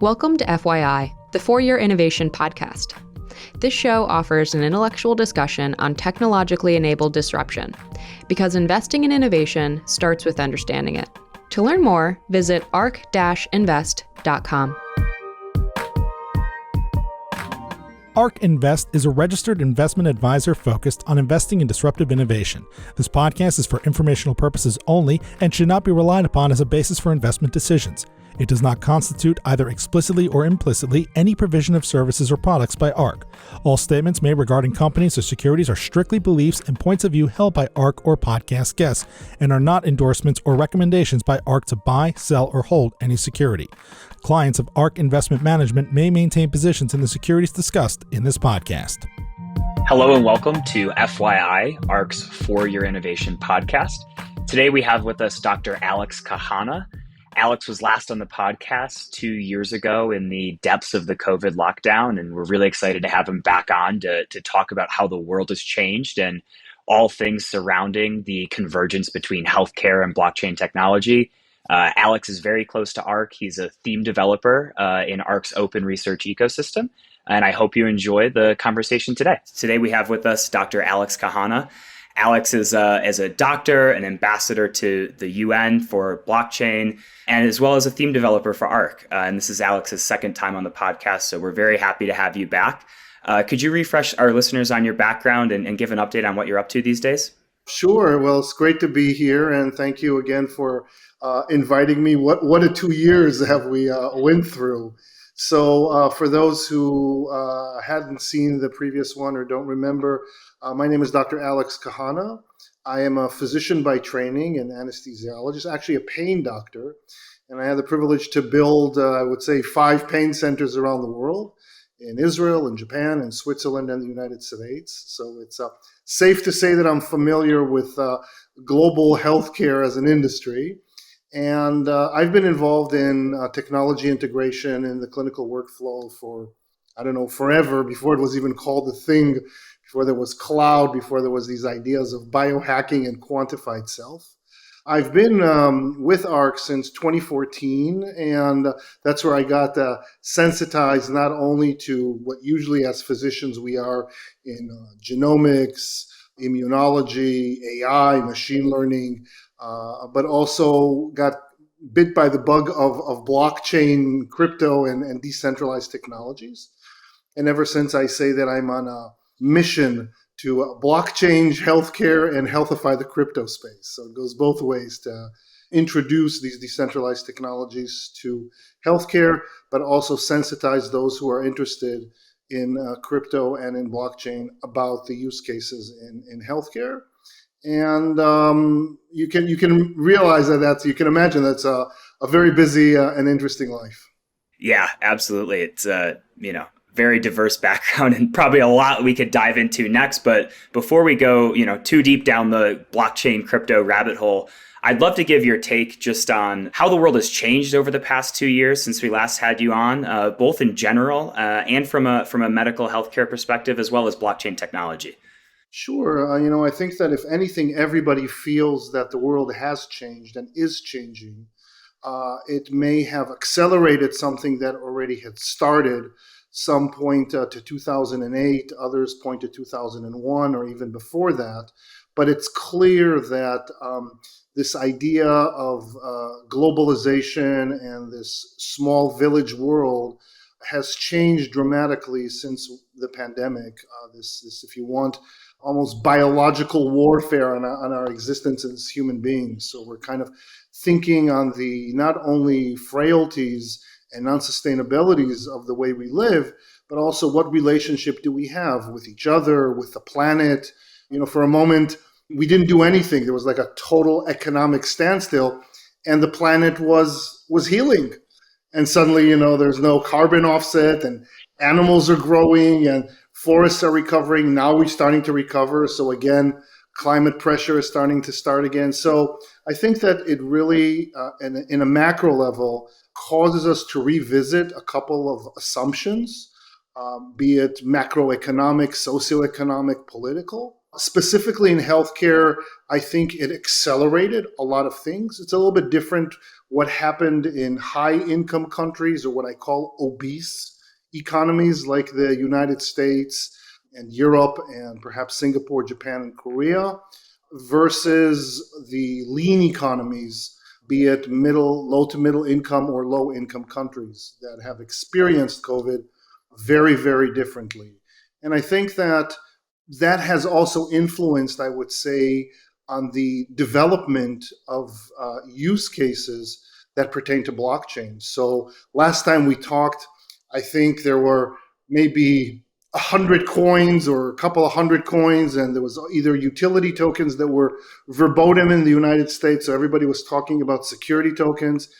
Welcome to FYI, the For-Year Innovation podcast. This show offers an intellectual discussion on technologically enabled disruption, because investing in innovation starts with understanding it. To learn more, visit ARK-Invest.com. ARK Invest is a registered investment advisor focused on investing in disruptive innovation. This podcast is for informational purposes only and should not be relied upon as a basis for investment decisions. It does not constitute, either explicitly or implicitly, any provision of services or products by ARK. All statements made regarding companies or securities are strictly beliefs and points of view held by ARK or podcast guests, and are not endorsements or recommendations by ARK to buy, sell, or hold any security. Clients of ARK Investment Management may maintain positions in the securities discussed in this podcast. Hello and welcome to FYI, ARK's For-Year Innovation podcast. Today we have with us Dr. Alex Cahana. Alex was last on the podcast 2 years ago in the depths of the COVID lockdown, and we're really excited to have him back on to talk about how the world has changed and all things surrounding the convergence between healthcare and blockchain technology. Alex is very close to ARK. He's a theme developer in ARK's open research ecosystem, and I hope you enjoy the conversation today. Today we have with us Dr. Alex Cahana. Alex is a doctor, an ambassador to the UN for blockchain, and as well as a theme developer for ARK. And this is Alex's second time on the podcast, so we're very happy to have you back. Could you refresh our listeners on your background and give an update on what you're up to these days? Sure. Well, it's great to be here, and thank you again for inviting me. What a 2 years have we went through. So for those who hadn't seen the previous one or don't remember, my name is Dr. Alex Cahana. I am a physician by training and anesthesiologist, actually a pain doctor. And I had the privilege to build, I would say, 5 pain centers around the world, in Israel, in Japan, in Switzerland, and the United States. So it's safe to say that I'm familiar with global healthcare as an industry. And I've been involved in technology integration in the clinical workflow for, forever, before it was even called a thing, before there was cloud, before there was these ideas of biohacking and quantified self. I've been with ARK since 2014, and that's where I got sensitized not only to what usually as physicians we are in genomics, immunology, AI, machine learning, but also got bit by the bug of blockchain, crypto, and decentralized technologies. And ever since, I say that I'm on a mission to blockchain healthcare and healthify the crypto space. So it goes both ways to introduce these decentralized technologies to healthcare, but also sensitize those who are interested in crypto and in blockchain about the use cases in healthcare. And you can realize you can imagine that's a very busy and interesting life. Yeah, absolutely. It's very diverse background and probably a lot we could dive into next. But before we go, too deep down the blockchain crypto rabbit hole, I'd love to give your take just on how the world has changed over the past 2 years since we last had you on, both in general and from a medical healthcare perspective, as well as blockchain technology. Sure. I think that if anything, everybody feels that the world has changed and is changing. It may have accelerated something that already had started. Some point to 2008, others point to 2001 or even before that. But it's clear that this idea of globalization and this small village world has changed dramatically since the pandemic. This, if you want, almost biological warfare on our existence as human beings. So we're kind of thinking on the not only frailties and unsustainabilities of the way we live, but also what relationship do we have with each other, with the planet. For a moment, we didn't do anything. There was like a total economic standstill, and the planet was healing. And suddenly, there's no carbon offset, and animals are growing, and forests are recovering. Now we're starting to recover. So again, climate pressure is starting again. So I think that it really, in a macro level, causes us to revisit a couple of assumptions, be it macroeconomic, socioeconomic, political. Specifically in healthcare, I think it accelerated a lot of things. It's a little bit different what happened in high-income countries, or what I call obese economies like the United States and Europe and perhaps Singapore, Japan, and Korea, versus the lean economies, be it low to middle income or low income countries that have experienced COVID very, very differently. And I think that has also influenced, I would say, on the development of use cases that pertain to blockchain. So last time we talked, I think there were maybe 100 coins or a couple of hundred coins, and there was either utility tokens that were verboten in the United States, so everybody was talking about security tokens.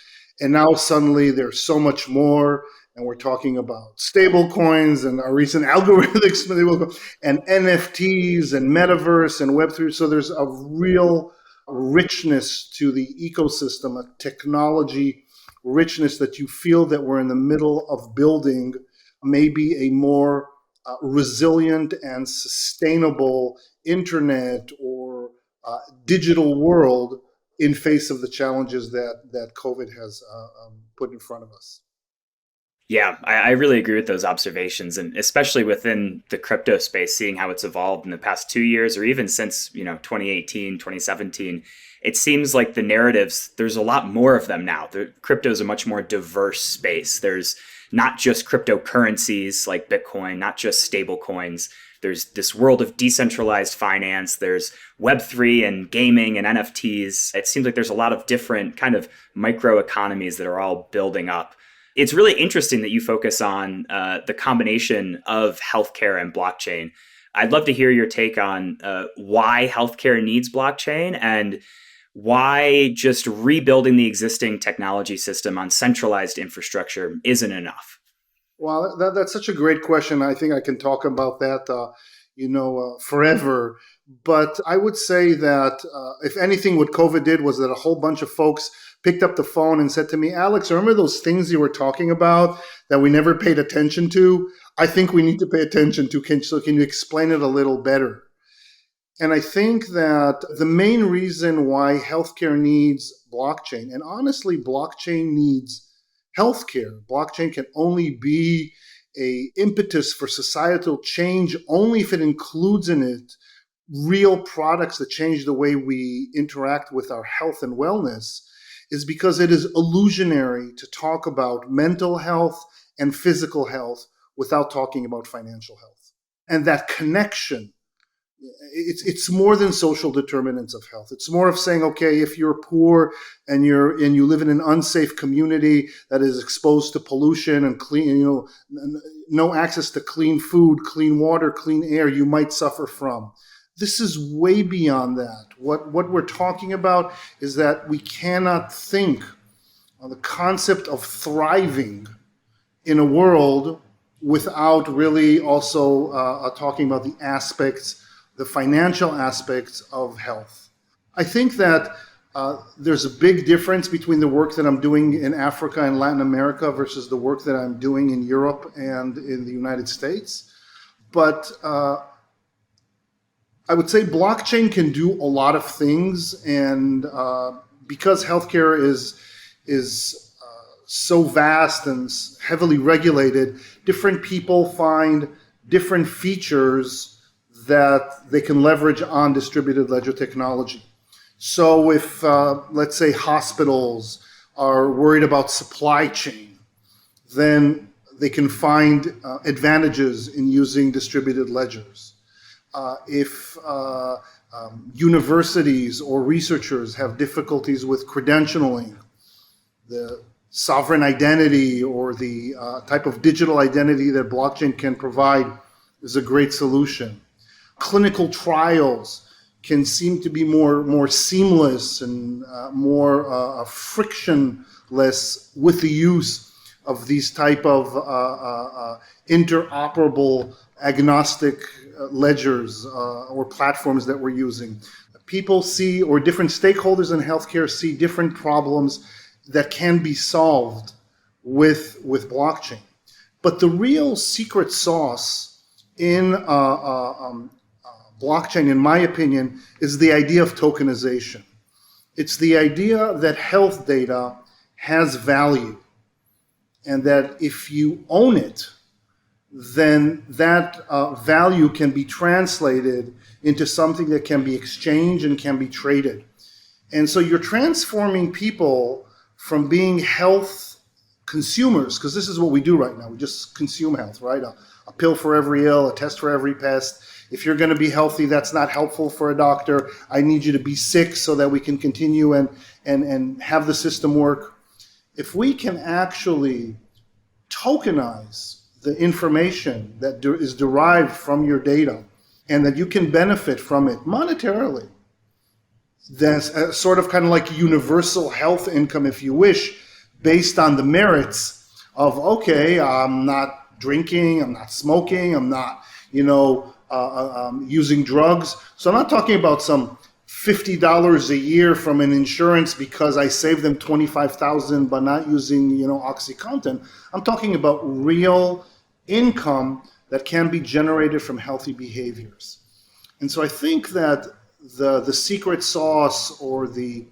And now suddenly there's so much more, and we're talking about stable coins and our recent algorithmics and NFTs and metaverse and Web3. So there's a real richness to the ecosystem, a technology richness that you feel that we're in the middle of building maybe a more resilient and sustainable internet or digital world in face of the challenges that COVID has put in front of us. Yeah, I really agree with those observations, and especially within the crypto space, seeing how it's evolved in the past 2 years, or even since 2018, 2017. It seems like the narratives, there's a lot more of them now. Crypto is a much more diverse space. There's not just cryptocurrencies like Bitcoin, not just stable coins. There's this world of decentralized finance. There's Web3 and gaming and NFTs. It seems like there's a lot of different kind of micro economies that are all building up. It's really interesting that you focus on the combination of healthcare and blockchain. I'd love to hear your take on why healthcare needs blockchain and why just rebuilding the existing technology system on centralized infrastructure isn't enough. Well, that's such a great question. I think I can talk about that, forever. But I would say that if anything, what COVID did was that a whole bunch of folks picked up the phone and said to me, Alex, remember those things you were talking about that we never paid attention to? I think we need to pay attention to. So can you explain it a little better? And I think that the main reason why healthcare needs blockchain, and honestly, blockchain needs healthcare. Blockchain can only be an impetus for societal change only if it includes in it real products that change the way we interact with our health and wellness, is because it is illusionary to talk about mental health and physical health without talking about financial health. And that connection, it's more than social determinants of health. It's more of saying, okay, if you're poor and you live in an unsafe community that is exposed to pollution and clean, no access to clean food, clean water, clean air, you might suffer from. This is way beyond that. What we're talking about is that we cannot think on the concept of thriving in a world without really also talking about the financial aspects of health. I think that there's a big difference between the work that I'm doing in Africa and Latin America versus the work that I'm doing in Europe and in the United States. But I would say blockchain can do a lot of things, and because healthcare is so vast and heavily regulated, different people find different features that they can leverage on distributed ledger technology. So if, let's say, hospitals are worried about supply chain, then they can find advantages in using distributed ledgers. If universities or researchers have difficulties with credentialing, the sovereign identity or the type of digital identity that blockchain can provide is a great solution. Clinical trials can seem to be more seamless and more frictionless with the use of these type of interoperable agnostic ledgers or platforms that we're using. People see, or different stakeholders in healthcare see, different problems that can be solved with blockchain. But the real secret sauce in blockchain, in my opinion, is the idea of tokenization. It's the idea that health data has value, and that if you own it, then that value can be translated into something that can be exchanged and can be traded. And so you're transforming people from being health consumers, because this is what we do right now. We just consume health, right? A pill for every ill, a test for every pest. If you're going to be healthy, that's not helpful for a doctor. I need you to be sick so that we can continue and have the system work. If we can actually tokenize the information that is derived from your data and that you can benefit from it monetarily, that's sort of kind of like universal health income, if you wish, based on the merits of, okay, I'm not drinking, I'm not smoking, I'm not, using drugs. So I'm not talking about some $50 a year from an insurance because I saved them $25,000 by not using, OxyContin. I'm talking about real income that can be generated from healthy behaviors. And so I think that the secret sauce, or the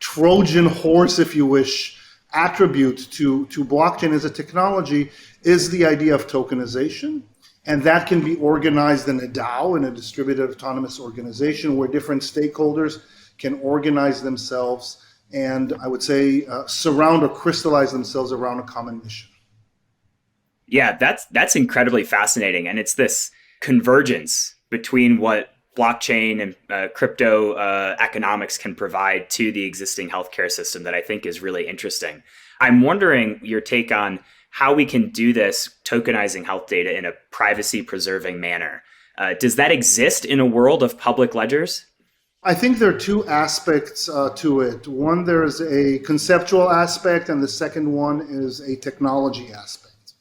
Trojan horse, if you wish, attribute to blockchain as a technology is the idea of tokenization. And that can be organized in a DAO, in a distributed autonomous organization, where different stakeholders can organize themselves and, I would say, surround or crystallize themselves around a common mission. Yeah, that's incredibly fascinating. And it's this convergence between what blockchain and crypto economics can provide to the existing healthcare system that I think is really interesting. I'm wondering your take on how we can do this, tokenizing health data in a privacy-preserving manner. Does that exist in a world of public ledgers? I think there are two aspects to it. One, there's a conceptual aspect, and the second one is a technology aspect.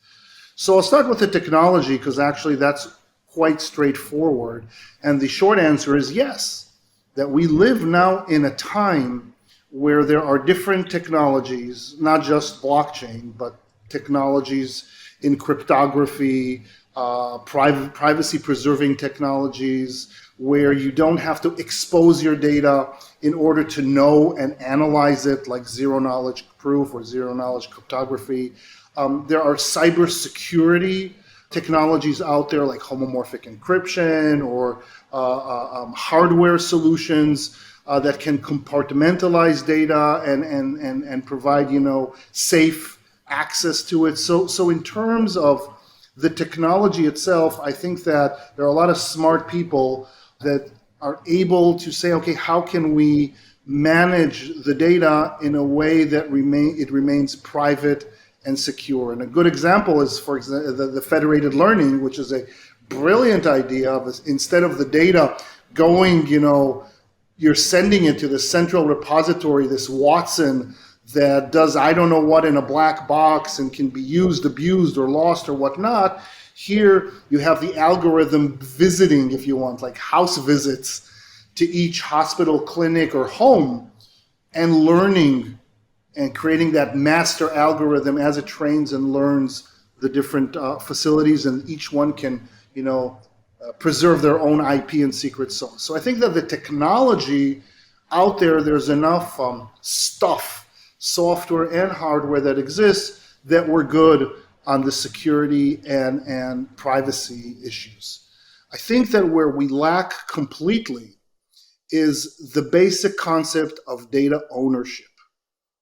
So I'll start with the technology, because actually that's quite straightforward. And the short answer is yes, that we live now in a time where there are different technologies, not just blockchain, but technologies in cryptography, privacy-preserving technologies, where you don't have to expose your data in order to know and analyze it, like zero-knowledge proof or zero-knowledge cryptography. There are cybersecurity technologies out there, like homomorphic encryption or hardware solutions that can compartmentalize data and provide, safe access to it. So in terms of the technology itself, I think that there are a lot of smart people that are able to say, okay, how can we manage the data in a way that remains private and secure? And a good example is, for example, the federated learning, which is a brilliant idea of, instead of the data going, you're sending it to the central repository, this Watson that does I don't know what in a black box and can be used, abused, or lost or whatnot. Here you have the algorithm visiting, if you want, like house visits to each hospital, clinic, or home, and learning and creating that master algorithm as it trains and learns the different facilities, and each one can, preserve their own IP and secret sauce. So I think that the technology out there's enough stuff, software and hardware, that exists that we're good on the security and privacy issues. I think that where we lack completely is the basic concept of data ownership.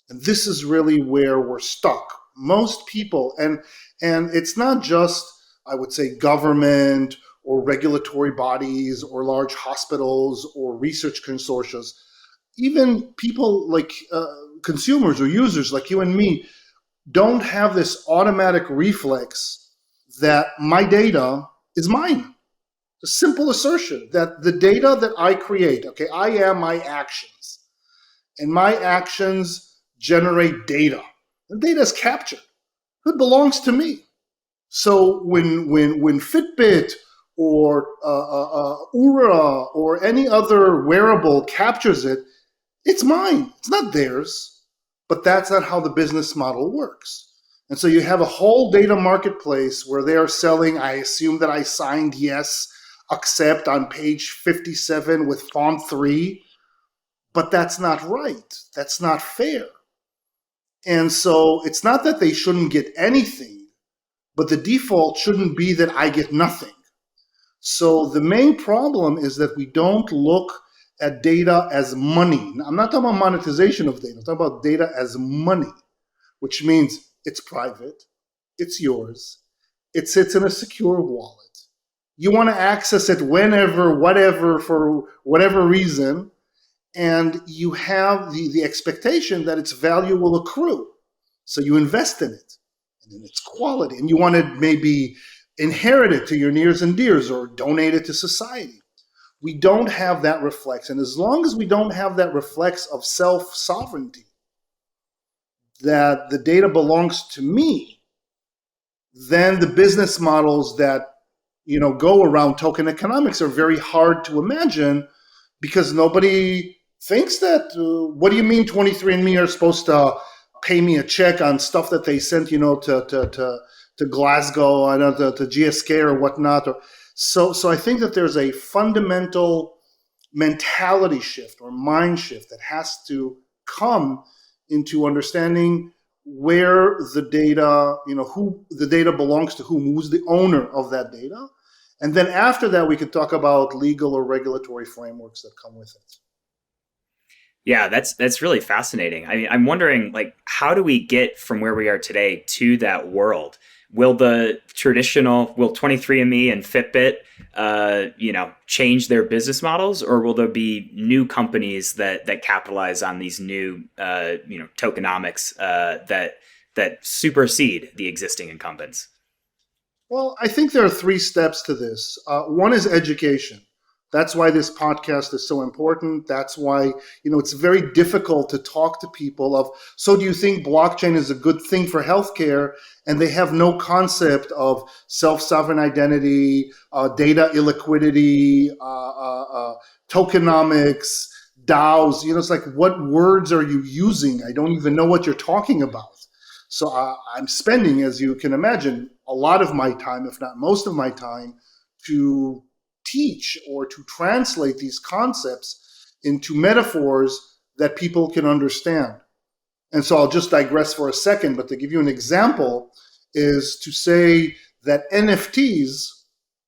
And this is really where we're stuck. Most people, and it's not just, I would say, government or regulatory bodies or large hospitals or research consortia, even people like consumers or users like you and me don't have this automatic reflex that my data is mine. A simple assertion that the data that I create, okay, I am my actions, and my actions generate data. The data is captured. It belongs to me. So when Fitbit or Oura or any other wearable captures it, it's mine. It's not theirs. But that's not how the business model works. And so you have a whole data marketplace where they are selling, I assume that I signed yes, accept on page 57 with font 3, but that's not right. That's not fair. And so it's not that they shouldn't get anything, but the default shouldn't be that I get nothing. So the main problem is that we don't look at data as money. I'm not talking about monetization of data. I'm talking about data as money, which means it's private, it's yours, it sits in a secure wallet. You want to access it whenever, whatever, for whatever reason, and you have the expectation that its value will accrue. So you invest in it, and in its quality, and you want to maybe inherit it to your nears and dears or donate it to society. We don't have that reflex. And as long as we don't have that reflex of self-sovereignty, that the data belongs to me, then the business models that go around token economics are very hard to imagine, because nobody thinks that, what do you mean 23andMe are supposed to pay me a check on stuff that they sent, to Glasgow, to GSK or whatnot? So I think that there's a fundamental mentality shift or mind shift that has to come into understanding where the data, who the data belongs to whom, who's the owner of that data. And then after that, we could talk about legal or regulatory frameworks that come with it. Yeah, that's really fascinating. I mean, I'm wondering, how do we get from where we are today to that world? Will 23andMe and Fitbit, change their business models, or will there be new companies that capitalize on these new, tokenomics that supersede the existing incumbents? Well, I think there are 3 steps to this. One is education. That's why this podcast is so important. That's why, it's very difficult to talk to people of, so do you think blockchain is a good thing for healthcare? And they have no concept of self-sovereign identity, data illiquidity, tokenomics, DAOs. It's like, what words are you using? I don't even know what you're talking about. So I'm spending, as you can imagine, a lot of my time, if not most of my time, to teach or to translate these concepts into metaphors that people can understand. And so I'll just digress for a second, but to give you an example is to say that NFTs,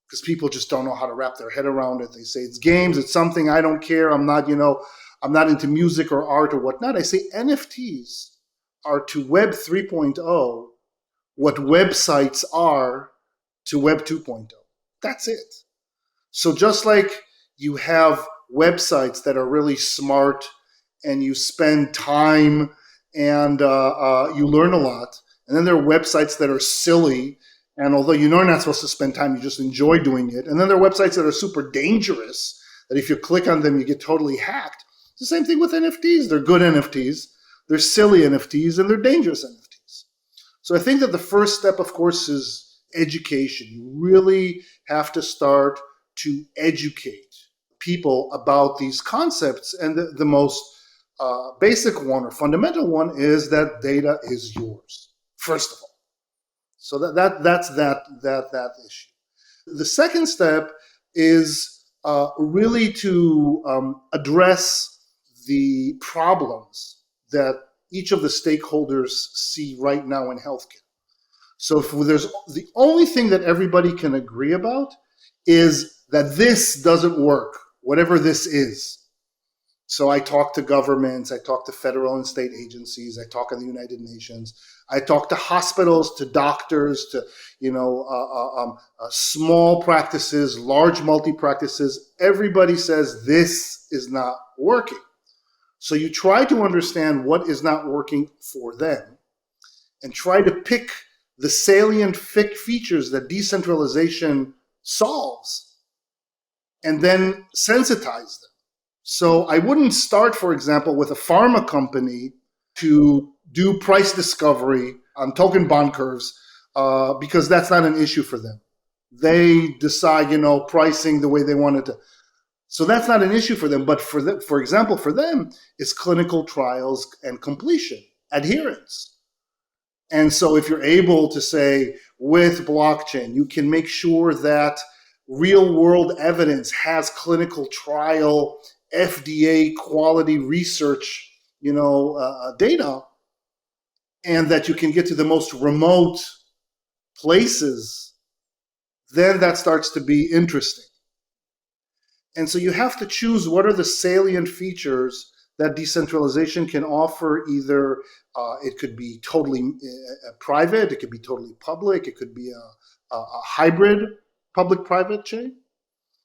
because people just don't know how to wrap their head around it. They say it's games, it's something, I don't care. I'm not into music or art or whatnot. I say NFTs are to Web 3.0 what websites are to Web 2.0. That's it. So just like you have websites that are really smart and you spend time and you learn a lot, and then there are websites that are silly, and although you're not supposed to spend time, you just enjoy doing it. And then there are websites that are super dangerous, that if you click on them, you get totally hacked. It's the same thing with NFTs. They're good NFTs, they're silly NFTs, and they're dangerous NFTs. So I think that the first step, of course, is education. You really have to start to educate people about these concepts. And the most basic one or fundamental one is that data is yours, first of all. So that's that issue. The second step is really to address the problems that each of the stakeholders see right now in healthcare. So if there's the only thing that everybody can agree about is that this doesn't work, whatever this is. So I talk to governments, I talk to federal and state agencies, I talk in the United Nations, I talk to hospitals, to doctors, to small practices, large multi-practices. Everybody says this is not working. So you try to understand what is not working for them and try to pick the salient features that decentralization solves and then sensitize them. So I wouldn't start, for example, with a pharma company to do price discovery on token bond curves because that's not an issue for them. They decide, pricing the way they want it to. So that's not an issue for them. But for example, for them, it's clinical trials and completion, adherence. And so if you're able to say with blockchain, you can make sure that real world evidence, has clinical trial, FDA quality research, data, and that you can get to the most remote places, then that starts to be interesting. And so you have to choose what are the salient features that decentralization can offer. Either it could be totally private, it could be totally public, it could be a hybrid public-private chain.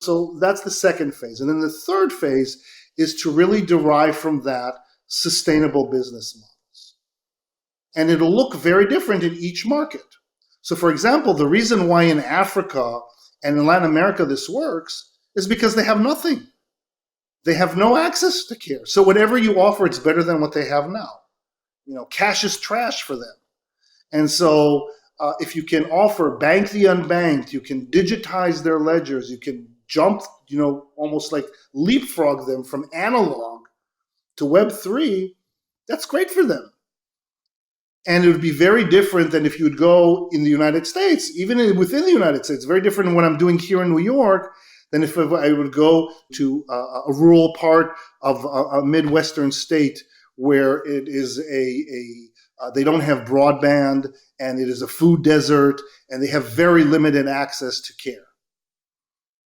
So that's the second phase. And then the third phase is to really derive from that sustainable business models. And it'll look very different in each market. So for example, the reason why in Africa and in Latin America this works is because they have nothing. They have no access to care. So whatever you offer, it's better than what they have now. Cash is trash for them. And so if you can offer bank the unbanked, you can digitize their ledgers, you can jump, almost like leapfrog them from analog to Web3, that's great for them. And it would be very different than if you would go in the United States, even within the United States, very different than what I'm doing here in New York than if I would go to a rural part of a Midwestern state where it is they don't have broadband and it is a food desert and they have very limited access to care.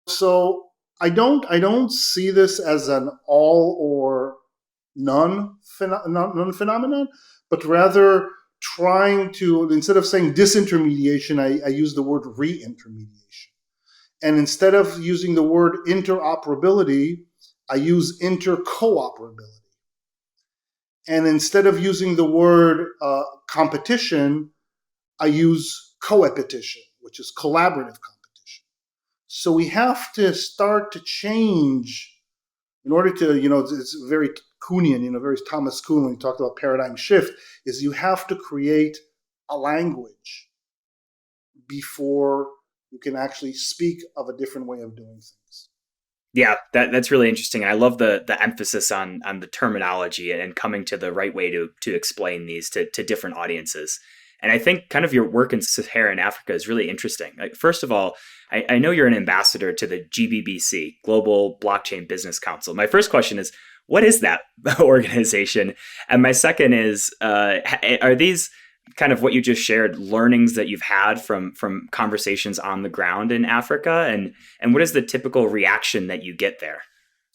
So I don't see this as an all or none phenomenon, but rather trying to, instead of saying disintermediation, I use the word re-intermediation. And instead of using the word interoperability, I use intercooperability. And instead of using the word competition, I use coepetition, which is collaborative competition. So we have to start to change in order to, it's very Kuhnian, very Thomas Kuhn when he talked about paradigm shift, is you have to create a language before you can actually speak of a different way of doing things. Yeah, that's really interesting. And I love the emphasis on the terminology and coming to the right way to explain these to different audiences. And I think kind of your work in Sub-Saharan Africa is really interesting. Like, first of all, I know you're an ambassador to the GBBC, Global Blockchain Business Council. My first question is, what is that organization? And my second is, are these kind of what you just shared, learnings that you've had from conversations on the ground in Africa? And what is the typical reaction that you get there?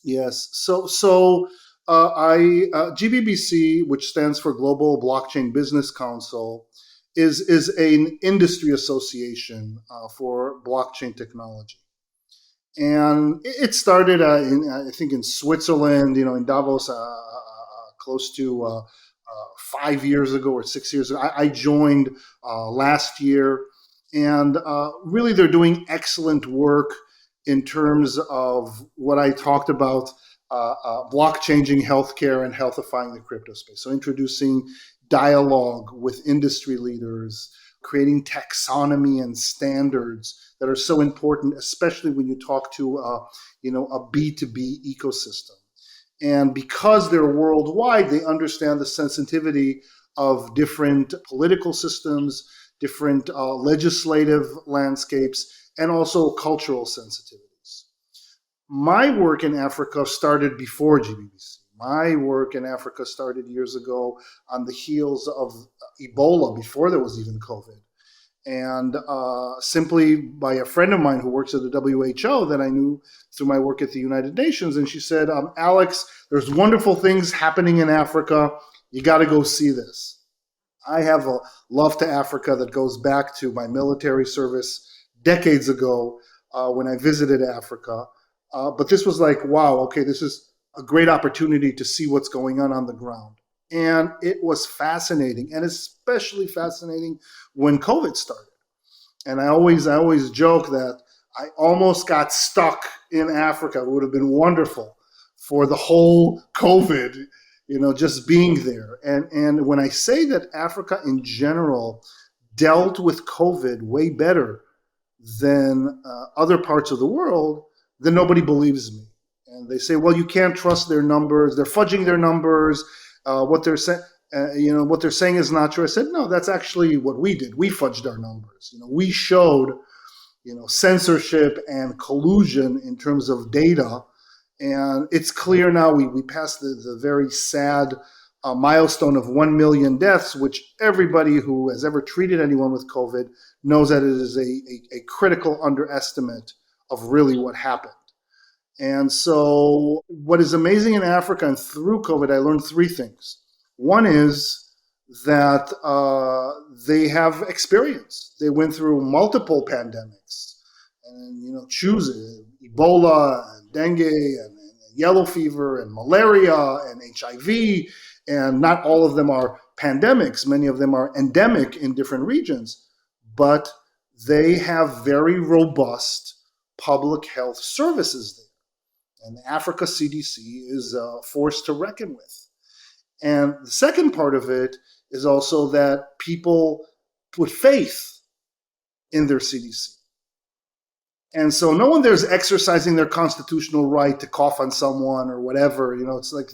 Yes. So GBBC, which stands for Global Blockchain Business Council, is an industry association for blockchain technology. And it started, I think, in Switzerland, in Davos, close to 5 years ago or 6 years ago. I joined last year, and really they're doing excellent work in terms of what I talked about, blockchanging healthcare and healthifying the crypto space. So introducing dialogue with industry leaders, creating taxonomy and standards that are so important, especially when you talk to a B2B ecosystem. And because they're worldwide, they understand the sensitivity of different political systems, different legislative landscapes, and also cultural sensitivities. My work in Africa started before GBBC. My work in Africa started years ago on the heels of Ebola, before there was even COVID. And simply by a friend of mine who works at the WHO that I knew through my work at the United Nations. And she said, Alex, there's wonderful things happening in Africa. You got to go see this. I have a love to Africa that goes back to my military service decades ago when I visited Africa. But this was like, wow, okay, this is a great opportunity to see what's going on the ground. And it was fascinating, and especially fascinating when COVID started. And I always joke that I almost got stuck in Africa. It would have been wonderful for the whole COVID, just being there. And when I say that Africa in general dealt with COVID way better than other parts of the world, then nobody believes me. And they say, well, you can't trust their numbers. They're fudging their numbers. What they're saying, what they're saying is not true. I said, no, that's actually what we did. We fudged our numbers. We showed censorship and collusion in terms of data. And it's clear now we passed the very sad milestone of 1 million deaths, which everybody who has ever treated anyone with COVID knows that it is a critical underestimate of really what happened. And so what is amazing in Africa, and through COVID, I learned three things. One is that they have experience. They went through multiple pandemics, and choose Ebola and dengue and yellow fever and malaria and HIV, and not all of them are pandemics. Many of them are endemic in different regions, but they have very robust public health services there. And the Africa CDC is a force to reckon with. And the second part of it is also that people put faith in their CDC. And so no one there is exercising their constitutional right to cough on someone or whatever. It's like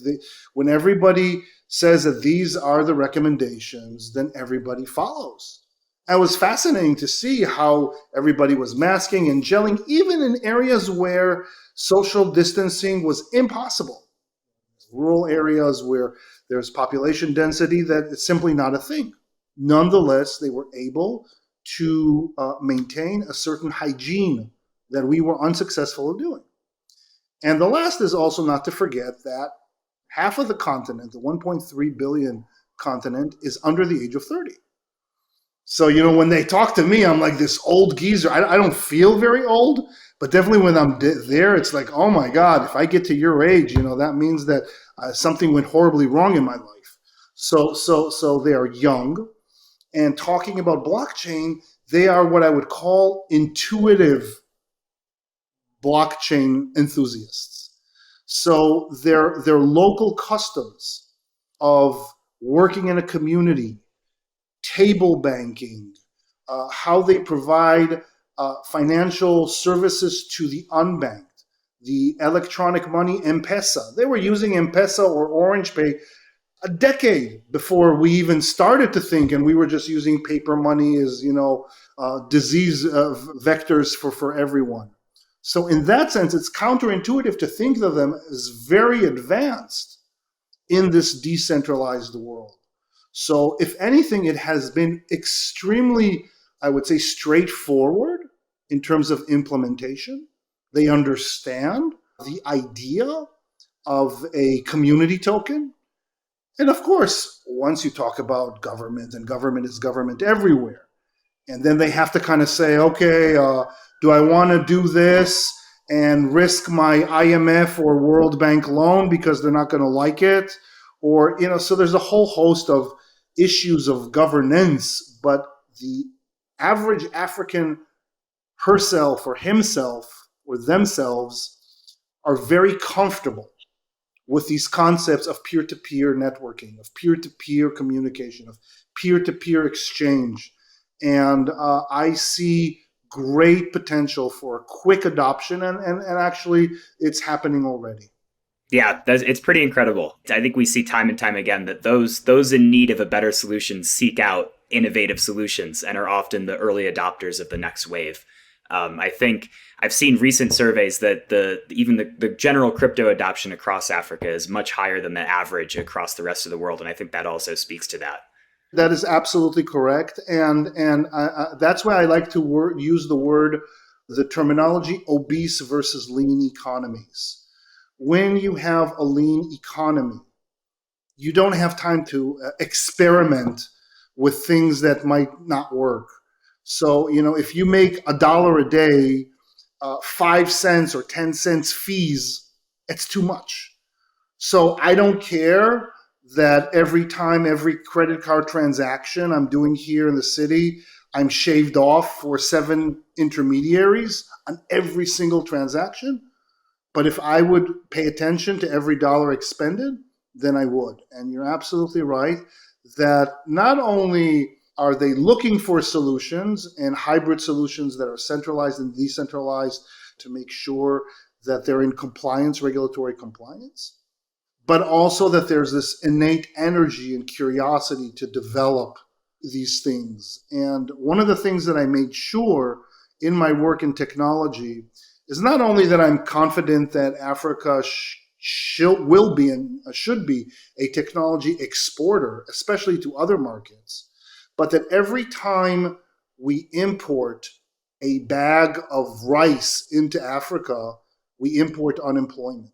when everybody says that these are the recommendations, then everybody follows. It was fascinating to see how everybody was masking and gelling, even in areas where social distancing was impossible. Rural areas where there's population density that is simply not a thing. Nonetheless, they were able to maintain a certain hygiene that we were unsuccessful at doing. And the last is also not to forget that half of the continent, the 1.3 billion continent, is under the age of 30. So, when they talk to me, I'm like this old geezer. I don't feel very old, but definitely when I'm there, it's like, oh my God, if I get to your age, that means that something went horribly wrong in my life. So they are young. And talking about blockchain, they are what I would call intuitive blockchain enthusiasts. So their local customs of working in a community, table banking, how they provide financial services to the unbanked, the electronic money, M-Pesa. They were using M-Pesa or Orange Pay a decade before we even started to think, and we were just using paper money as, disease vectors for everyone. So in that sense, it's counterintuitive to think of them as very advanced in this decentralized world. So if anything, it has been extremely, I would say, straightforward in terms of implementation. They understand the idea of a community token. And of course, once you talk about government, and government is government everywhere, and then they have to kind of say, okay, do I want to do this and risk my IMF or World Bank loan because they're not going to like it? Or, so there's a whole host of issues of governance, but the average African herself or himself or themselves are very comfortable with these concepts of peer-to-peer networking, of peer-to-peer communication, of peer-to-peer exchange. And I see great potential for a quick adoption, and actually it's happening already. Yeah, it's pretty incredible. I think we see time and time again that those in need of a better solution seek out innovative solutions and are often the early adopters of the next wave. I think I've seen recent surveys that even the general crypto adoption across Africa is much higher than the average across the rest of the world, and I think that also speaks to that. That is absolutely correct, and that's why I like to use the terminology obese versus lean economies. When you have a lean economy, you don't have time to experiment with things that might not work. So, if you make $1 a day, 5 cents or 10 cents fees, it's too much. So I don't care that every credit card transaction I'm doing here in the city, I'm shaved off for 7 intermediaries on every single transaction. But if I would pay attention to every dollar expended, then I would. And you're absolutely right that not only are they looking for solutions and hybrid solutions that are centralized and decentralized to make sure that they're in compliance, regulatory compliance, but also that there's this innate energy and curiosity to develop these things. And one of the things that I made sure in my work in technology is not only that I'm confident that Africa will be and should be a technology exporter, especially to other markets, but that every time we import a bag of rice into Africa, we import unemployment.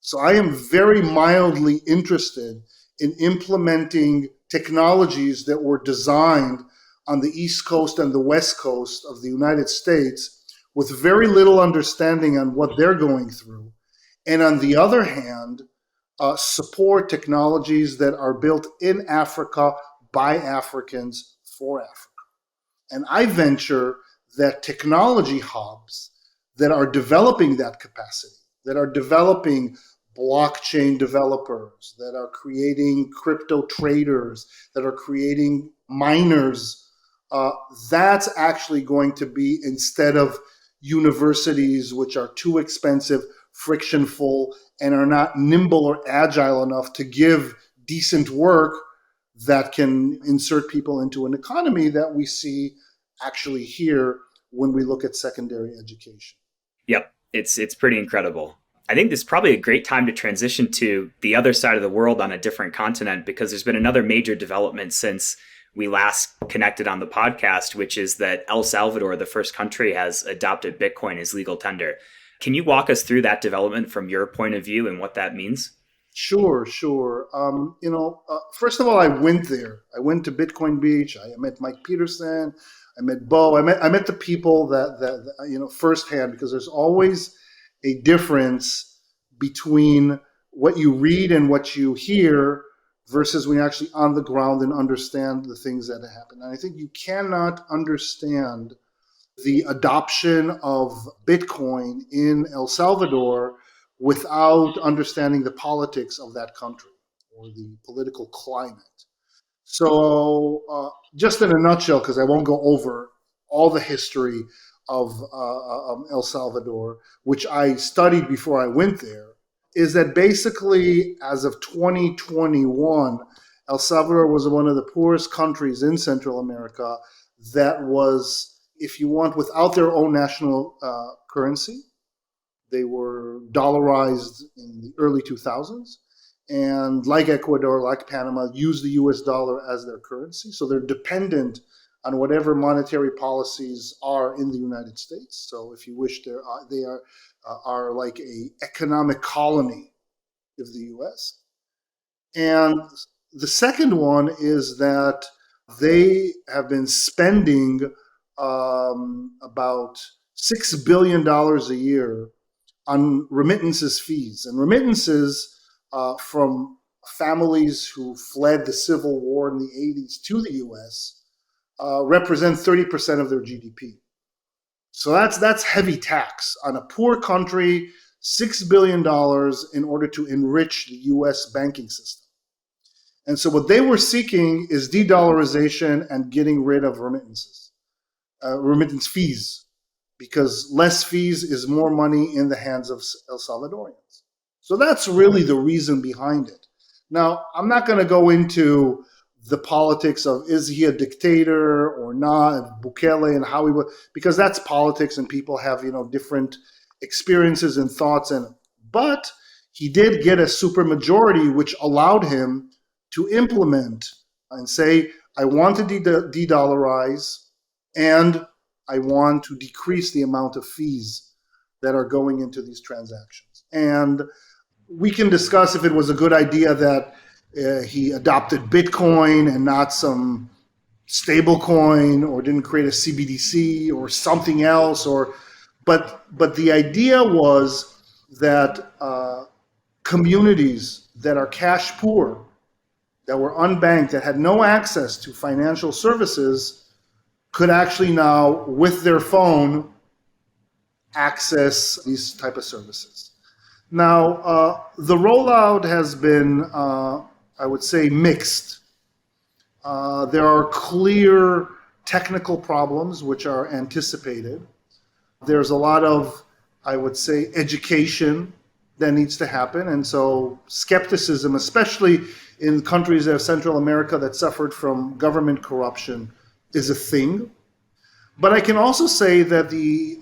So I am very mildly interested in implementing technologies that were designed on the East Coast and the West Coast of the United States with very little understanding on what they're going through. And on the other hand, support technologies that are built in Africa by Africans for Africa. And I venture that technology hubs that are developing that capacity, that are developing blockchain developers, that are creating crypto traders, that are creating miners, that's actually going to be, instead of universities which are too expensive, frictionful, and are not nimble or agile enough to give decent work that can insert people into an economy that we see actually here when we look at secondary education. Yep, it's pretty incredible. I think this is probably a great time to transition to the other side of the world on a different continent, because there's been another major development since we last connected on the podcast, which is that El Salvador, the first country, has adopted Bitcoin as legal tender. Can you walk us through that development from your point of view and what that means? Sure. First of all, I went there. I went to Bitcoin Beach. I met Mike Peterson. I met Bo. I met the people that firsthand, because there's always a difference between what you read and what you hear versus when you're actually on the ground and understand the things that happen. And I think you cannot understand the adoption of Bitcoin in El Salvador without understanding the politics of that country or the political climate. So just in a nutshell, because I won't go over all the history of El Salvador, which I studied before I went there, is that basically as of 2021, El Salvador was one of the poorest countries in Central America that was, if you want, without their own national currency. They were dollarized in the early 2000s. And like Ecuador, like Panama, use the US dollar as their currency. So they're dependent on whatever monetary policies are in the United States. So if you wish, they are like a economic colony of the US. And the second one is that they have been spending about $6 billion a year on remittances fees. And remittances from families who fled the Civil War in the 80s to the US represent 30% of their GDP. So that's heavy tax on a poor country, $6 billion in order to enrich the US banking system. And so what they were seeking is de-dollarization and getting rid of remittance fees, because less fees is more money in the hands of El Salvadorians. So that's really the reason behind it. Now, I'm not going to go into the politics of is he a dictator or not, Bukele and how he would, because that's politics and people have, different experiences and thoughts. But he did get a supermajority, which allowed him to implement and say, I want to de-dollarize and I want to decrease the amount of fees that are going into these transactions. And we can discuss if it was a good idea that he adopted Bitcoin and not some stable coin, or didn't create a CBDC or something else, but the idea was that communities that are cash poor, that were unbanked, that had no access to financial services, could actually now, with their phone, access these type of services. Now, the rollout has been, I would say, mixed. There are clear technical problems which are anticipated. There's a lot of, I would say, education that needs to happen. And so skepticism, especially in countries of Central America that suffered from government corruption, is a thing. But I can also say that the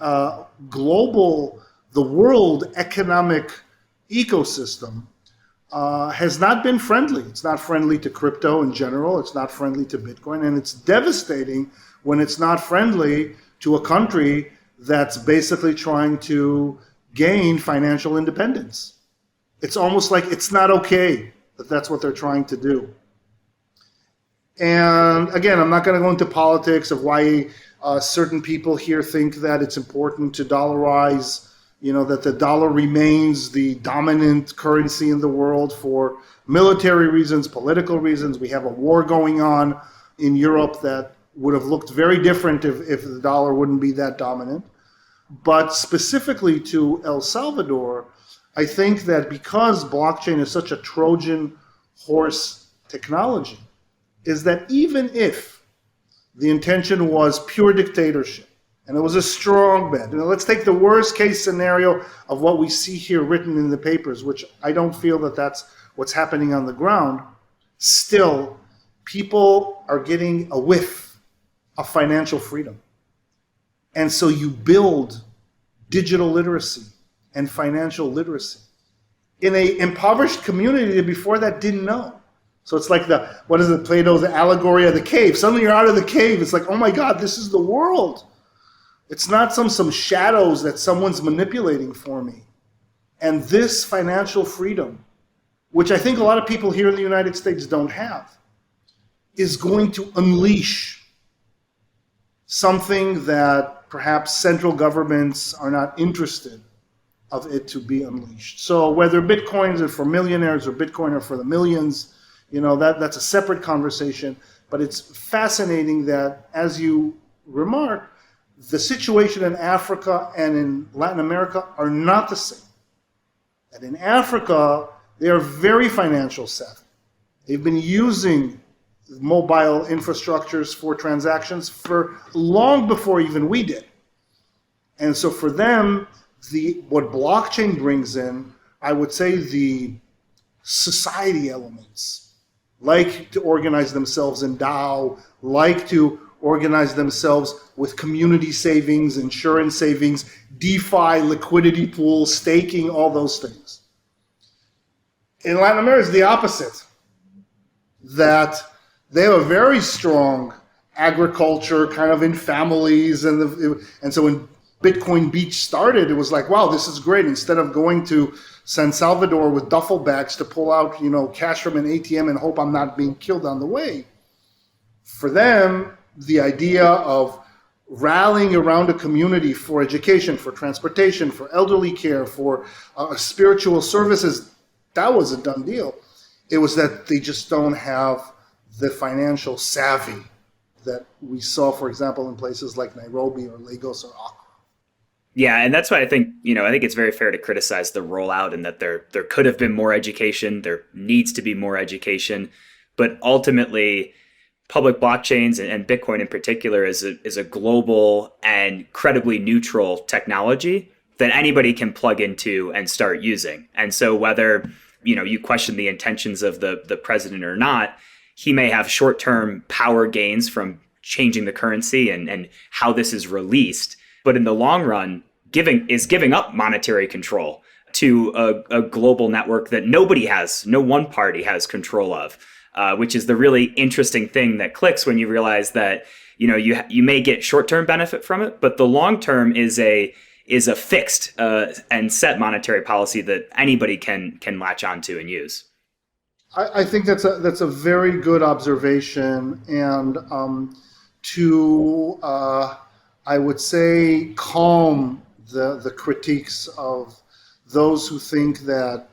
world economic ecosystem has not been friendly. It's not friendly to crypto in general. It's not friendly to Bitcoin. And it's devastating when it's not friendly to a country that's basically trying to gain financial independence. It's almost like it's not okay that that's what they're trying to do. And again, I'm not going to go into politics of why certain people here think that it's important to dollarize, that the dollar remains the dominant currency in the world for military reasons, political reasons. We have a war going on in Europe that would have looked very different if the dollar wouldn't be that dominant. But specifically to El Salvador, I think that because blockchain is such a Trojan horse technology, is that even if the intention was pure dictatorship, and it was a strong bet, let's take the worst case scenario of what we see here written in the papers, which I don't feel that that's what's happening on the ground, still people are getting a whiff of financial freedom. And so you build digital literacy and financial literacy in an impoverished community that before that didn't know. So it's like Plato's allegory of the cave. Suddenly you're out of the cave. It's like, oh my God, this is the world. It's not some shadows that someone's manipulating for me. And this financial freedom, which I think a lot of people here in the United States don't have, is going to unleash something that perhaps central governments are not interested of it to be unleashed. So whether Bitcoin is for millionaires or Bitcoin are for the millions, that's a separate conversation. But it's fascinating that, as you remark, the situation in Africa and in Latin America are not the same. And in Africa, they are very financial savvy. They've been using mobile infrastructures for transactions for long before even we did. And so for them, what blockchain brings in, I would say the society elements, like to organize themselves in DAO, like to organize themselves with community savings, insurance savings, DeFi, liquidity pools, staking, all those things. In Latin America, it's the opposite. That they have a very strong agriculture kind of in families. And so when Bitcoin Beach started, it was like, wow, this is great. Instead of going to San Salvador with duffel bags to pull out, cash from an ATM and hope I'm not being killed on the way. For them, the idea of rallying around a community for education, for transportation, for elderly care, for spiritual services, that was a done deal. It was that they just don't have the financial savvy that we saw, for example, in places like Nairobi or Lagos or Accra. Yeah, and that's why I think it's very fair to criticize the rollout and that there could have been more education, there needs to be more education, but ultimately public blockchains and Bitcoin in particular is a global and credibly neutral technology that anybody can plug into and start using. And so whether you question the intentions of the president or not, he may have short-term power gains from changing the currency and how this is released. But in the long run, giving up monetary control to a global network that no one party has control of, which is the really interesting thing that clicks when you realize that you may get short-term benefit from it, but the long-term is a fixed and set monetary policy that anybody can latch onto and use. I think that's a very good observation, and I would say calm the critiques of those who think that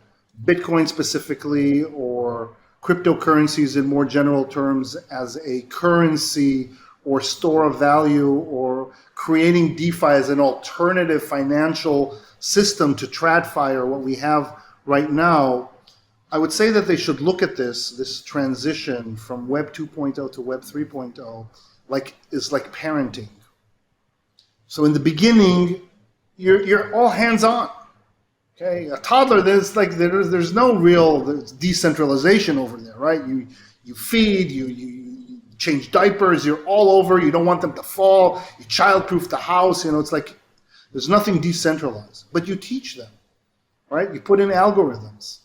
Bitcoin specifically or cryptocurrencies in more general terms as a currency or store of value or creating DeFi as an alternative financial system to TradFi or what we have right now. I would say that they should look at this transition from Web 2.0 to Web 3.0 like parenting. So in the beginning, you're all hands on. Okay, a toddler, there's no real decentralization over there, right? You feed, you change diapers, you're all over, you don't want them to fall, you childproof the house, it's like there's nothing decentralized. But you teach them, right? You put in algorithms.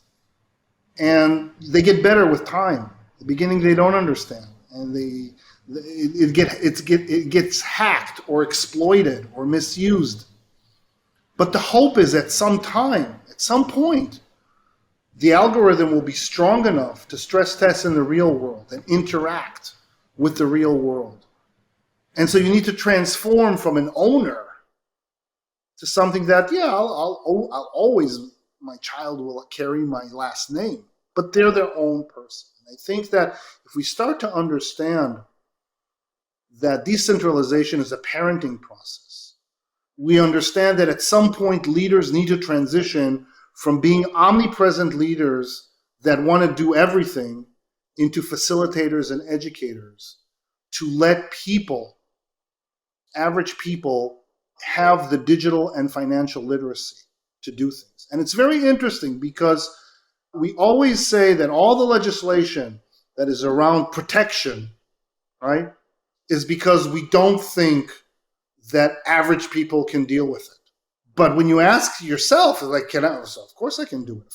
And they get better with time. At the beginning, they don't understand. And it gets hacked or exploited or misused. But the hope is at some time, at some point, the algorithm will be strong enough to stress test in the real world and interact with the real world. And so you need to transform from an owner to something that, I'll always, my child will carry my last name, but they're their own person. And I think that if we start to understand that decentralization is a parenting process, we understand that at some point leaders need to transition from being omnipresent leaders that want to do everything into facilitators and educators to let people, average people, have the digital and financial literacy to do things. And it's very interesting because we always say that all the legislation that is around protection, right, is because we don't think that average people can deal with it. But when you ask yourself, like, can I? So of course I can do it.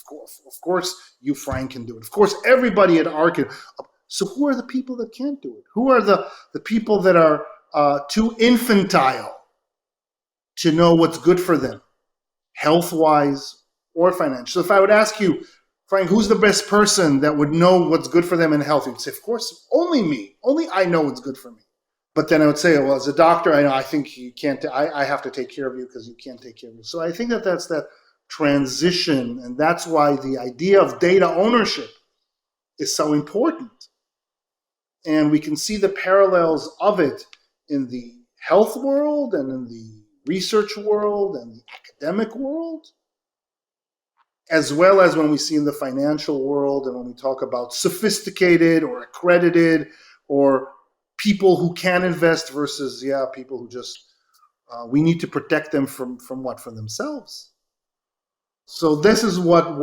Of course you, Frank, can do it. Of course everybody at ARK can. So who are the people that can't do it? Who are the people that are too infantile to know what's good for them, health-wise or financial? So if I would ask you, Frank, who's the best person that would know what's good for them in health? You'd say, of course, only me. Only I know what's good for me. But then I would say, well, as a doctor, I think you can't. I have to take care of you because you can't take care of you. So I think that's that transition, and that's why the idea of data ownership is so important. And we can see the parallels of it in the health world and in the research world and the academic world, as well as when we see in the financial world and when we talk about sophisticated or accredited or people who can invest versus, people who just, we need to protect them from what? From themselves. So this is what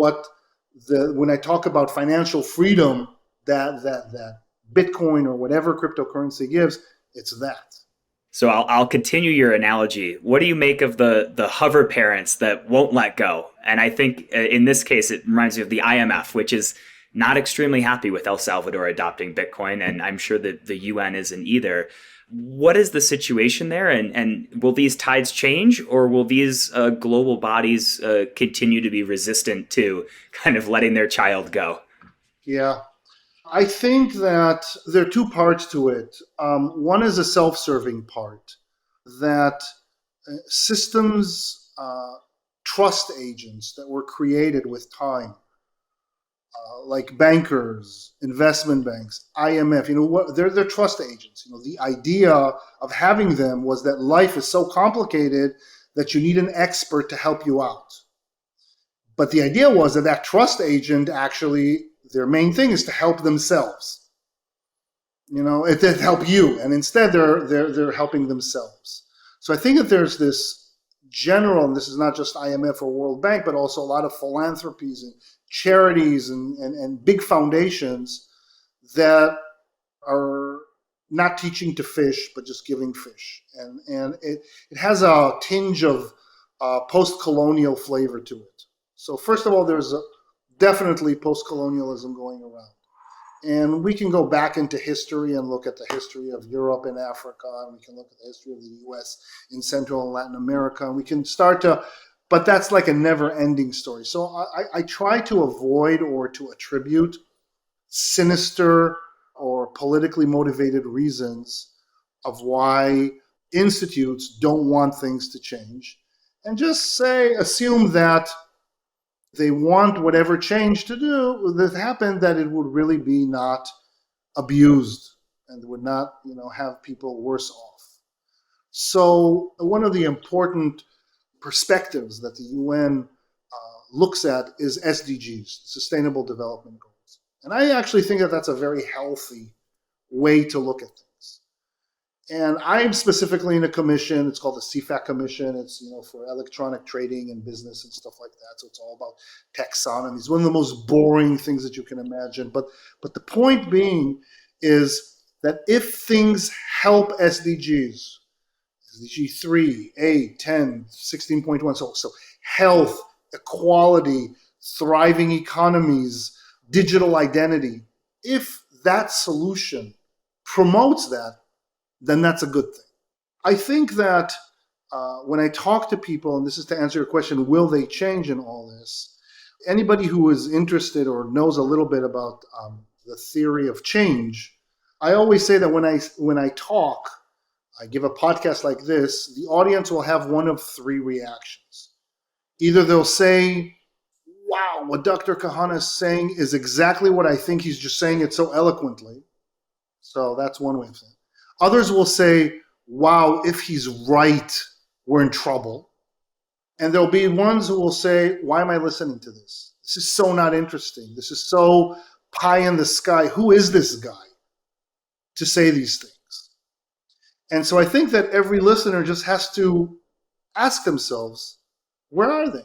when I talk about financial freedom, that Bitcoin or whatever cryptocurrency gives, it's that. So I'll continue your analogy. What do you make of the hover parents that won't let go? And I think in this case, it reminds me of the IMF, which is not extremely happy with El Salvador adopting Bitcoin. And I'm sure that the UN isn't either. What is the situation there? And will these tides change, or will these global bodies continue to be resistant to kind of letting their child go? Yeah. I think that there are two parts to it. One is a self-serving part, that systems, trust agents that were created with time, like bankers, investment banks, IMF, they're trust agents. The idea of having them was that life is so complicated that you need an expert to help you out. But the idea was that trust agent actually, their main thing is to help themselves. It didn't help you, and instead they're helping themselves. So I think that there's this general, and this is not just IMF or World Bank, but also a lot of philanthropies and charities and big foundations that are not teaching to fish, but just giving fish. And it has a tinge of post-colonial flavor to it. So first of all, there's definitely post-colonialism going around. And we can go back into history and look at the history of Europe and Africa, and we can look at the history of the US in Central and Latin America, and we can start to, but that's like a never-ending story. So I try to avoid or to attribute sinister or politically motivated reasons of why institutes don't want things to change, and just assume that they want whatever change that happened, that it would really be not abused and would not, have people worse off. So one of the important perspectives that the UN looks at is SDGs, Sustainable Development Goals. And I actually think that that's a very healthy way to look at things. And I'm specifically in a commission. It's called the CFAC Commission. It's for electronic trading and business and stuff like that. So it's all about taxonomy. It's one of the most boring things that you can imagine. But the point being is that if things help SDG 3, 8, 10, 16.1, so health, equality, thriving economies, digital identity, if that solution promotes that, then that's a good thing. I think that when I talk to people, and this is to answer your question, will they change in all this? Anybody who is interested or knows a little bit about the theory of change, I always say that when I talk, I give a podcast like this, the audience will have one of three reactions. Either they'll say, wow, what Dr. Cahana is saying is exactly what I think. He's just saying it so eloquently. So that's one way of saying it. Others will say, wow, if he's right, we're in trouble. And there'll be ones who will say, why am I listening to this? This is so not interesting. This is so pie in the sky. Who is this guy to say these things? And so I think that every listener just has to ask themselves, where are they?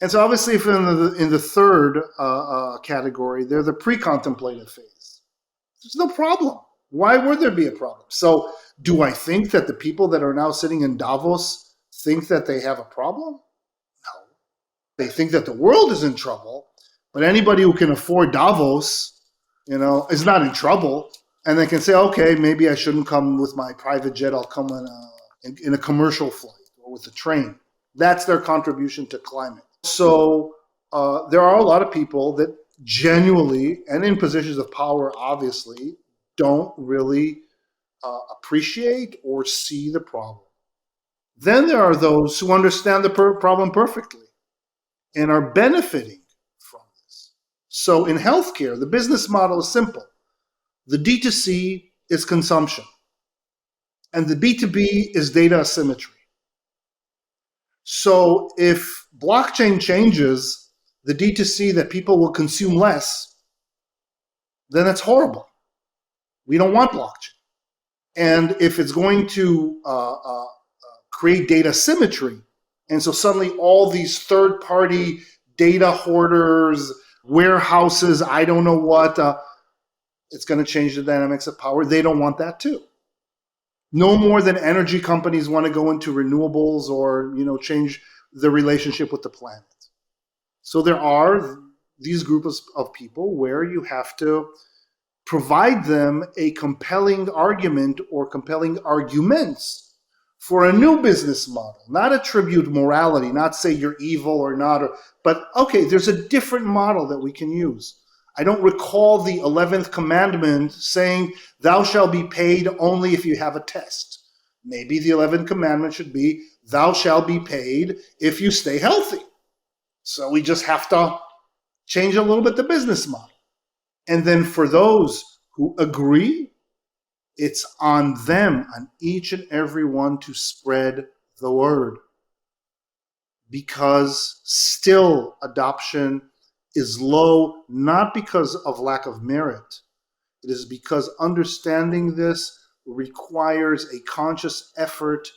And so obviously if in the third category, they're the pre-contemplative phase. There's no problem. Why would there be a problem? So do I think that the people that are now sitting in Davos think that they have a problem? No. They think that the world is in trouble, but anybody who can afford Davos, is not in trouble. And they can say, okay, maybe I shouldn't come with my private jet. I'll come in a commercial flight or with a train. That's their contribution to climate. So there are a lot of people that genuinely, and in positions of power, obviously, don't really appreciate or see the problem. Then there are those who understand the problem perfectly and are benefiting from this. So in healthcare, the business model is simple. The D2C is consumption, and the B2B is data asymmetry. So if blockchain changes the D2C that people will consume less, then that's horrible. We don't want blockchain. And if it's going to create data symmetry, and so suddenly all these third-party data hoarders, warehouses, I don't know what, it's going to change the dynamics of power. They don't want that too. No more than energy companies want to go into renewables or change the relationship with the planet. So there are these groups of people where you have to provide them a compelling argument or compelling arguments for a new business model, not attribute morality, not say you're evil or not, but okay, there's a different model that we can use. I don't recall the 11th commandment saying, thou shalt be paid only if you have a test. Maybe the 11th commandment should be, thou shalt be paid if you stay healthy. So we just have to change a little bit the business model. And then for those who agree, it's on them, on each and every one, to spread the word. Because still adoption is low, not because of lack of merit. It is because understanding this requires a conscious effort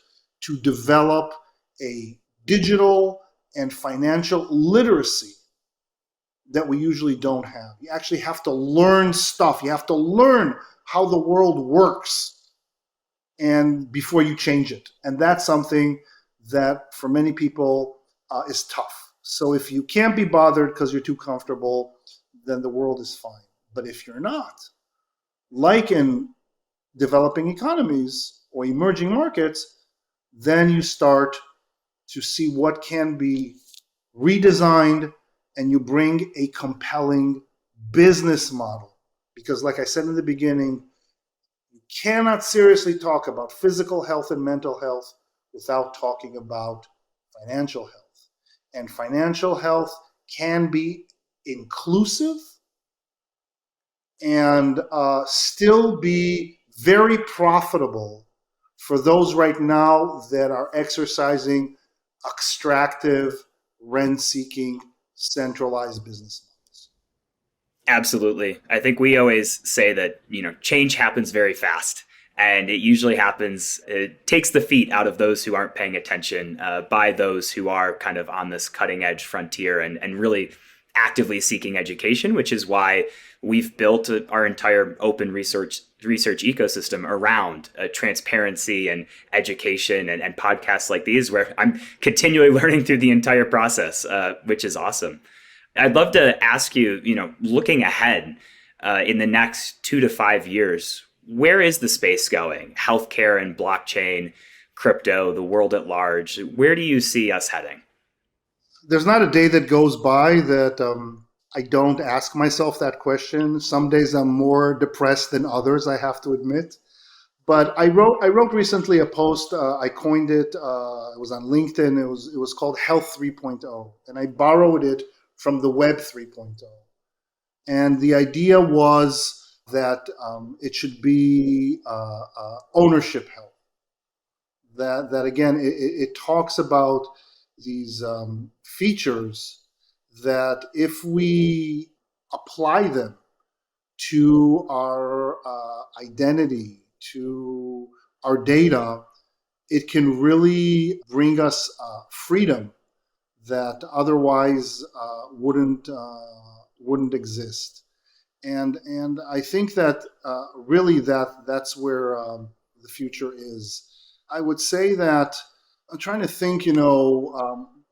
to develop a digital and financial literacy that we usually don't have. You actually have to learn stuff. You have to learn how the world works and before you change it. And that's something that for many people is tough. So if you can't be bothered because you're too comfortable, then the world is fine. But if you're not, like in developing economies or emerging markets, then you start to see what can be redesigned and you bring a compelling business model. Because like I said in the beginning, you cannot seriously talk about physical health and mental health without talking about financial health. And financial health can be inclusive and still be very profitable for those right now that are exercising extractive, rent-seeking, centralized business models. Absolutely. I think we always say that, change happens very fast. And it usually happens, it takes the feet out of those who aren't paying attention by those who are kind of on this cutting edge frontier and really actively seeking education, which is why we've built our entire open research research ecosystem around transparency and education and podcasts like these, where I'm continually learning through the entire process, which is awesome. I'd love to ask you, looking ahead in the next 2 to 5 years, where is the space going? Healthcare and blockchain, crypto, the world at large. Where do you see us heading? There's not a day that goes by that I don't ask myself that question. Some days I'm more depressed than others, I have to admit. But I wrote recently a post. I coined it. It was on LinkedIn. It was called Health 3.0, and I borrowed it from the Web 3.0. And the idea was that it should be ownership health. That again, it talks about these features that if we apply them to our identity, to our data, it can really bring us freedom that otherwise wouldn't exist. And I think that really that's where the future is. I would say that I'm trying to think,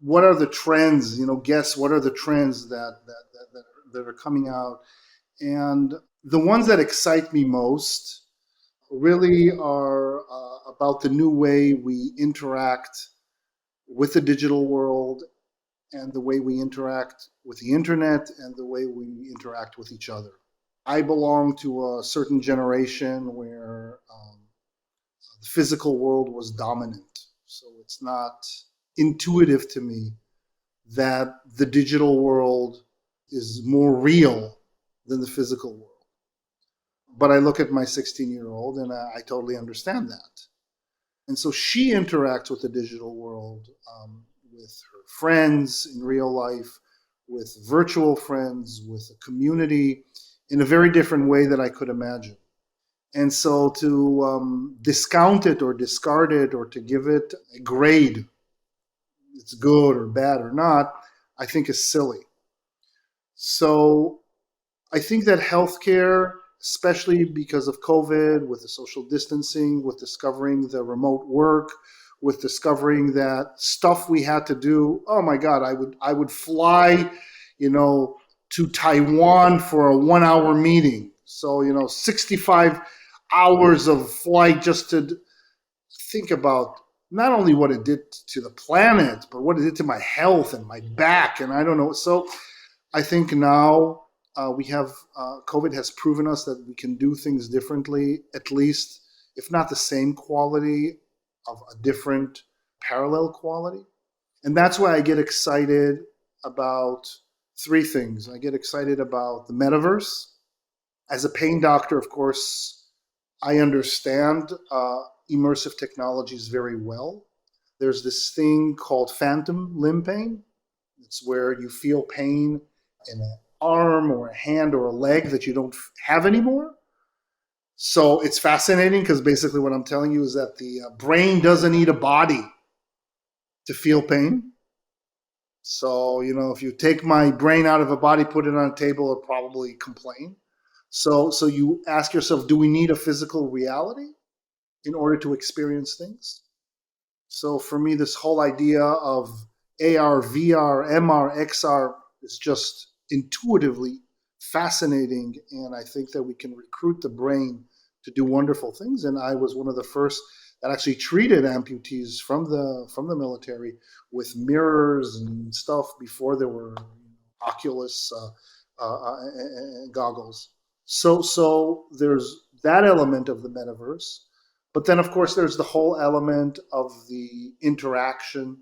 what are the trends? Guess what are the trends that are coming out, and the ones that excite me most really are about the new way we interact with the digital world, and the way we interact with the internet, and the way we interact with each other. I belong to a certain generation where the physical world was dominant, so it's not intuitive to me that the digital world is more real than the physical world. But I look at my 16-year-old and I totally understand that. And so she interacts with the digital world with her friends in real life, with virtual friends, with a community in a very different way that I could imagine. And so to discount it or discard it or to give it a grade, it's good or bad or not, I think is silly. So I think that healthcare, especially because of COVID, with the social distancing, with discovering the remote work, with discovering that stuff we had to do, oh my God, I would fly, to Taiwan for a 1-hour meeting. So, 65 hours of flight just to think about not only what it did to the planet, but what it did to my health and my back, and I don't know. So I think now we have, COVID has proven us that we can do things differently, at least, if not the same quality, of a different parallel quality. And that's why I get excited about 3 things. I get excited about the metaverse. As a pain doctor, of course, I understand immersive technologies very well. There's this thing called phantom limb pain. It's where you feel pain in an arm or a hand or a leg that you don't have anymore. So it's fascinating because basically what I'm telling you is that the brain doesn't need a body to feel pain. So, if you take my brain out of a body, put it on a table, it'll probably complain. So you ask yourself, do we need a physical reality in order to experience things? So for me, this whole idea of AR, VR, MR, XR is just intuitively fascinating. And I think that we can recruit the brain to do wonderful things. And I was one of the first that actually treated amputees from the military with mirrors and stuff before there were Oculus goggles. So there's that element of the metaverse. But then, of course, there's the whole element of the interaction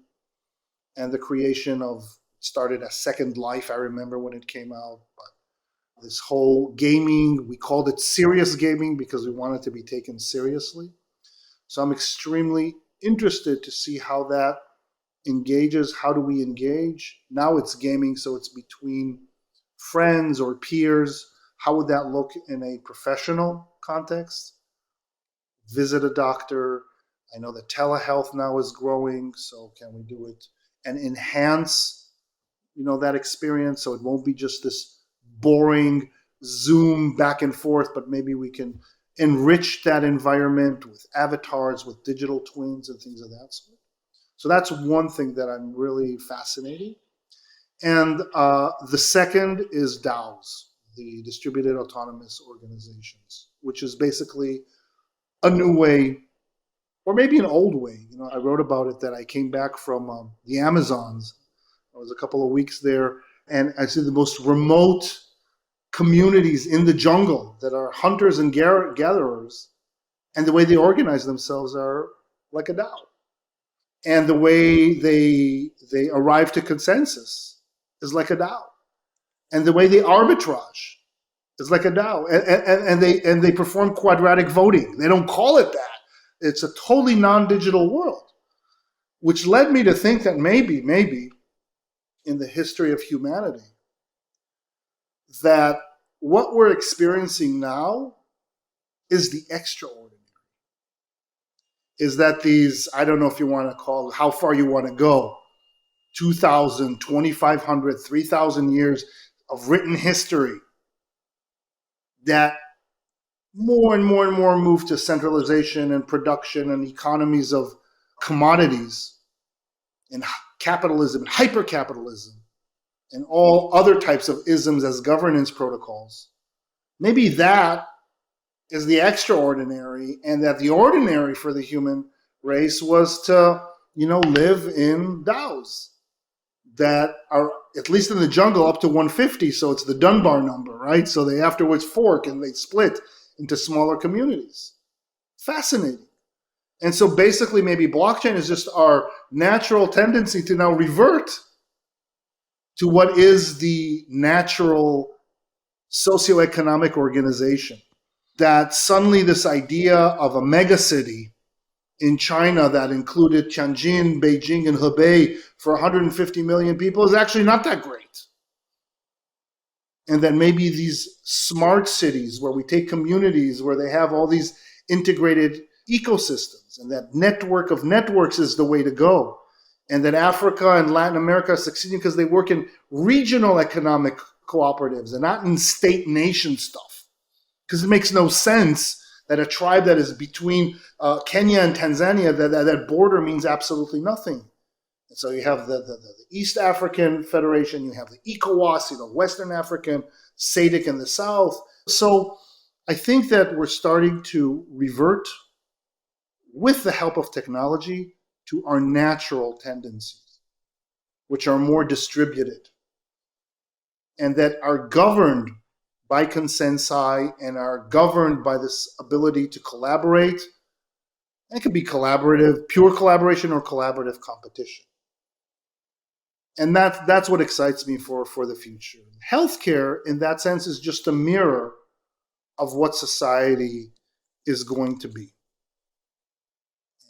and the creation of, started as Second Life, I remember when it came out. But this whole gaming, we called it serious gaming because we wanted to be taken seriously. So I'm extremely interested to see how that engages. How do we engage? Now it's gaming, so it's between friends or peers. How would that look in a professional context? Visit a doctor. I know that telehealth now is growing, so can we do it and enhance, that experience, so it won't be just this boring Zoom back and forth, but maybe we can enrich that environment with avatars, with digital twins and things of that sort. So that's one thing that I'm really fascinated. And the second is DAOs, the distributed autonomous organizations, which is basically a new way, or maybe an old way. I wrote about it that I came back from the Amazons. I was a couple of weeks there, and I see the most remote communities in the jungle that are hunters and gatherers, and the way they organize themselves are like a DAO. And the way they arrive to consensus is like a DAO. And the way they arbitrage is like a DAO. And they perform quadratic voting. They don't call it that. It's a totally non-digital world, which led me to think that maybe in the history of humanity, that what we're experiencing now is the extraordinary. Is that these, I don't know if you want to call it, how far you want to go, 2,000, 2,500, 3,000 years of written history that more and more and more move to centralization and production and economies of commodities and capitalism, hyper-capitalism, and all other types of isms as governance protocols. Maybe that is the extraordinary, and that the ordinary for the human race was to, live in DAOs that are, at least in the jungle, up to 150. So it's the Dunbar number, right? So they afterwards fork and they split into smaller communities. Fascinating. And so basically maybe blockchain is just our natural tendency to now revert to what is the natural socioeconomic organization. That suddenly this idea of a megacity in China that included Tianjin, Beijing, and Hebei for 150 million people is actually not that great. And that maybe these smart cities where we take communities where they have all these integrated ecosystems, and that network of networks is the way to go. And that Africa and Latin America are succeeding because they work in regional economic cooperatives and not in state nation stuff. Because it makes no sense that a tribe that is between Kenya and Tanzania, that border means absolutely nothing. And so you have the East African Federation, you have the ECOWAS, Western African, SADC in the South. So I think that we're starting to revert, with the help of technology, to our natural tendencies, which are more distributed and that are governed by consensi and are governed by this ability to collaborate. It could be collaborative, pure collaboration, or collaborative competition. And that's what excites me for the future. Healthcare, in that sense, is just a mirror of what society is going to be.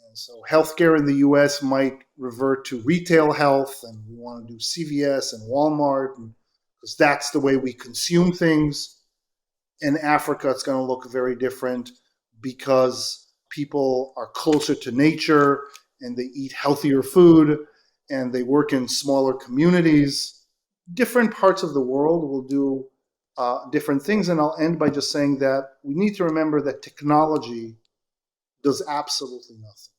And so healthcare in the US might revert to retail health, and we want to do CVS and Walmart, because that's the way we consume things. In Africa, it's going to look very different because people are closer to nature and they eat healthier food and they work in smaller communities. Different parts of the world will do different things. And I'll end by just saying that we need to remember that technology does absolutely nothing.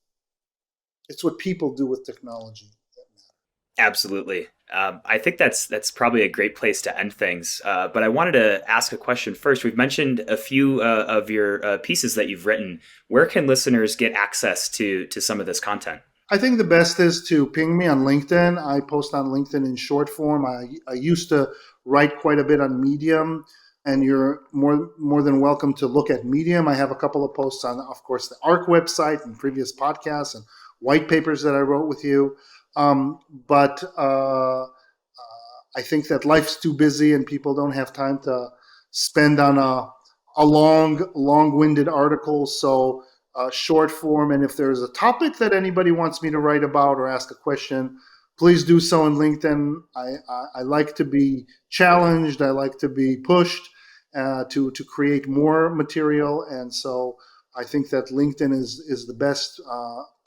It's what people do with technology that matters. Absolutely. I think that's probably a great place to end things. But I wanted to ask a question first. We've mentioned a few of your pieces that you've written. Where can listeners get access to some of this content? I think the best is to ping me on LinkedIn. I post on LinkedIn in short form. I used to write quite a bit on Medium, and you're more than welcome to look at Medium. I have a couple of posts on, of course, the ARK website and previous podcasts and white papers that I wrote with you. But I think that life's too busy and people don't have time to spend on a long-winded article. So short form, and if there's a topic that anybody wants me to write about or ask a question, please do so in LinkedIn. I like to be challenged. I like to be pushed to create more material. And so I think that LinkedIn is the best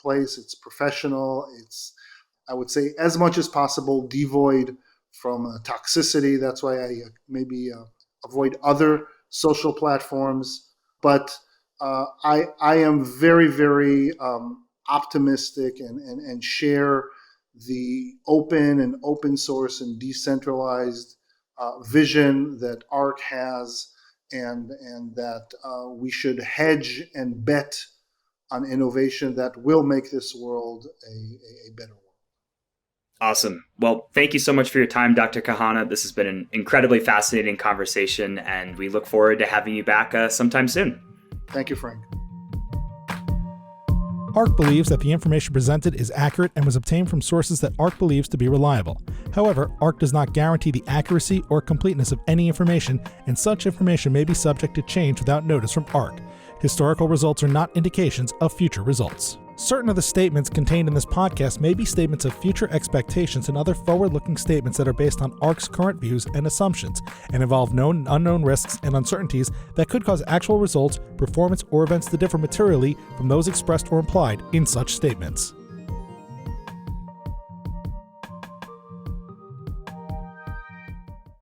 place. It's professional. It's, I would say, as much as possible, devoid from toxicity. That's why I maybe avoid other social platforms. But I am very, very optimistic and share the open source and decentralized vision that ARK has, and that we should hedge and bet on innovation that will make this world a better world. Awesome. Well, thank you so much for your time, Dr. Cahana. This has been an incredibly fascinating conversation, and we look forward to having you back sometime soon. Thank you, Frank. ARK believes that the information presented is accurate and was obtained from sources that ARK believes to be reliable. However, ARK does not guarantee the accuracy or completeness of any information, and such information may be subject to change without notice from ARK. Historical results are not indications of future results. Certain of the statements contained in this podcast may be statements of future expectations and other forward-looking statements that are based on ARK's current views and assumptions, and involve known and unknown risks and uncertainties that could cause actual results, performance, or events to differ materially from those expressed or implied in such statements.